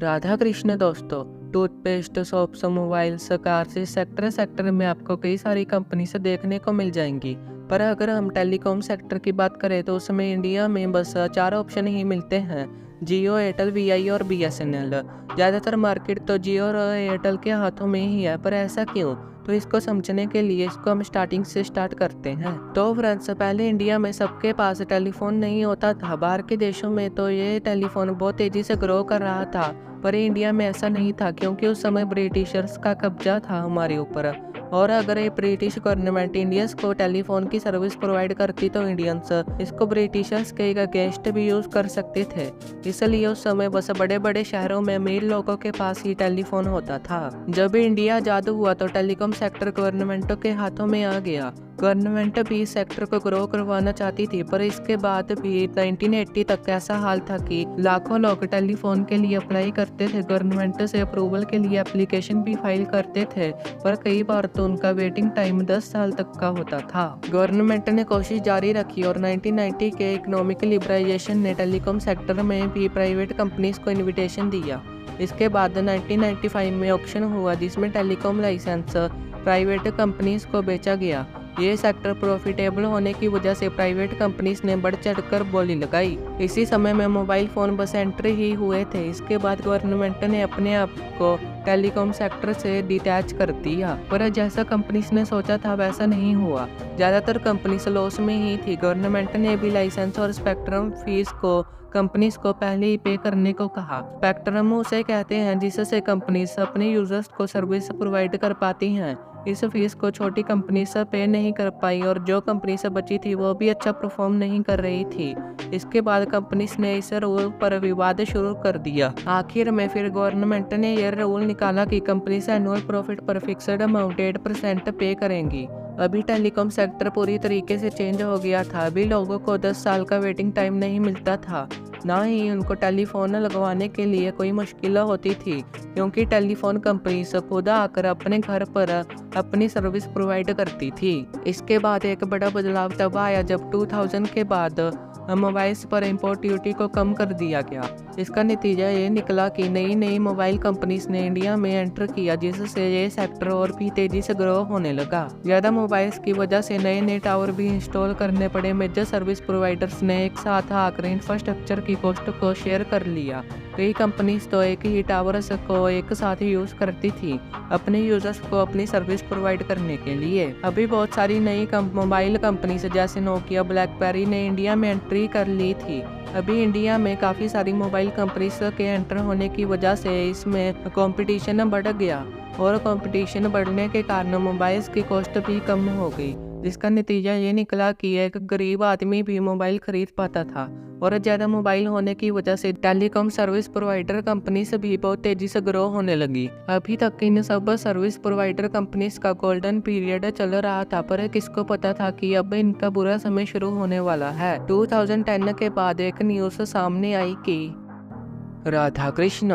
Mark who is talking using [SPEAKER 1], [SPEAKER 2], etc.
[SPEAKER 1] राधा कृष्ण दोस्तों, toothpaste, soaps, mobiles, cars इस sector में आपको कई सारी कंपनी से देखने को मिल जाएंगी। पर अगर हम टेलीकॉम सेक्टर की बात करें तो उसमें इंडिया में बस 4 ऑप्शन ही मिलते हैं: जियो, एयरटेल, वीआई और बीएसएनएल। ज़्यादातर मार्केट तो जियो और एयरटेल के हाथों में ही है, पर ऐसा क्यों? तो इसको समझने के लिए इसको हम स्टार्टिंग से स्टार्ट करते हैं। तो फ्रेंड्स, पहले इंडिया में सबके पास टेलीफोन नहीं होता था। बाहर के देशों में तो ये टेलीफोन बहुत तेजी से ग्रो कर रहा था, पर इंडिया में ऐसा नहीं था, क्योंकि उस समय ब्रिटिशर्स का कब्जा था हमारे ऊपर। और अगर ये ब्रिटिश गवर्नमेंट इंडियंस को टेलीफोन की सर्विस प्रोवाइड करती तो इंडियंस इसको ब्रिटिशर्स के अगेंस्ट भी यूज कर सकते थे। इसलिए उस समय बस बड़े बड़े शहरों में अमीर लोगों के पास ही टेलीफोन होता था। जब इंडिया आजाद हुआ तो टेलीकॉम सेक्टर गवर्नमेंटों के हाथों में आ गया। गवर्नमेंट भी इस सेक्टर को ग्रो करवाना चाहती थी, पर इसके बाद भी 1980 तक ऐसा हाल था कि लाखों लोग टेलीफोन के लिए अप्लाई करते थे, गवर्नमेंट से अप्रूवल के लिए एप्लीकेशन भी फाइल करते थे, पर कई बार तो उनका वेटिंग टाइम 10 साल तक का होता था। गवर्नमेंट ने कोशिश जारी रखी और 1990 के इकोनॉमिक लिबरलाइजेशन ने टेलीकॉम सेक्टर में भी प्राइवेट कंपनीज को इन्विटेशन दिया। इसके बाद 1995 में ऑक्शन हुआ, जिसमें टेलीकॉम लाइसेंस प्राइवेट कंपनीज को बेचा गया। ये सेक्टर प्रॉफिटेबल होने की वजह से प्राइवेट कंपनीज ने बढ़ चढ़कर बोली लगाई। इसी समय में मोबाइल फोन बस एंट्री ही हुए थे। इसके बाद गवर्नमेंट ने अपने आप को टेलीकॉम सेक्टर से डिटैच कर दिया, पर जैसा कंपनीज ने सोचा था वैसा नहीं हुआ। ज़्यादातर कंपनीज लॉस में ही थी। गवर्नमेंट ने भी लाइसेंस और स्पेक्ट्रम फीस को कंपनीज को पहले ही पे करने को कहा। स्पेक्ट्रम उसे कहते हैं जिससे कंपनीज अपने यूजर्स को सर्विस प्रोवाइड कर पाती हैं। इस फीस को छोटी कंपनी से पे नहीं कर पाई और जो कंपनी से बची थी वो भी अच्छा परफॉर्म नहीं कर रही थी। इसके बाद कंपनीज ने इस रूल पर विवाद शुरू कर दिया। आखिर में फिर गवर्नमेंट ने यह रूल निकाला कि कंपनी से एनुअल प्रॉफिट पर फिक्स्ड अमाउंट 8% पे करेंगी। अभी टेलीकॉम सेक्टर पूरी तरीके से चेंज हो गया था। अभी लोगों को 10 साल का वेटिंग टाइम नहीं मिलता था, ना ही उनको टेलीफोन लगवाने के लिए कोई मुश्किल होती थी, क्योंकि टेलीफोन कंपनी से खुद आकर अपने घर पर अपनी सर्विस प्रोवाइड करती थी। इसके बाद एक बड़ा बदलाव तब आया जब 2000 के बाद मोबाइल्स पर इंपोर्ट ड्यूटी को कम कर दिया गया। इसका नतीजा ये निकला कि नई मोबाइल कंपनीज ने इंडिया में एंटर किया, जिससे ये सेक्टर और भी तेजी से ग्रो होने लगा। ज़्यादा मोबाइल्स की वजह से नए टावर भी इंस्टॉल करने पड़े। मेजर सर्विस प्रोवाइडर्स ने एक साथ आकर इंफ्रास्ट्रक्चर की कॉस्ट को शेयर कर लिया। कई कंपनीज तो एक ही टावर को एक साथ यूज करती थी अपने यूजर्स को अपनी सर्विस प्रोवाइड करने के लिए। अभी बहुत सारी नई मोबाइल कंपनीज जैसे नोकिया, ब्लैकबेरी ने इंडिया में एंट्री कर ली थी। अभी इंडिया में काफ़ी सारी मोबाइल कंपनीज के एंटर होने की वजह से इसमें कंपटीशन बढ़ गया, और कंपटीशन बढ़ने के कारण मोबाइल्स की कॉस्ट भी कम हो गई, जिसका नतीजा ये निकला कि एक गरीब आदमी भी मोबाइल खरीद पाता था। और ज़्यादा मोबाइल होने की वजह से टेलीकॉम सर्विस प्रोवाइडर कंपनी से भी बहुत तेज़ी से ग्रो होने लगी। अभी तक इन सब सर्विस प्रोवाइडर कंपनीज का गोल्डन पीरियड चल रहा था, पर किसको पता था कि अब इनका बुरा समय शुरू होने वाला है। 2010 के बाद एक न्यूज़ सामने आई कि राधा कृष्ण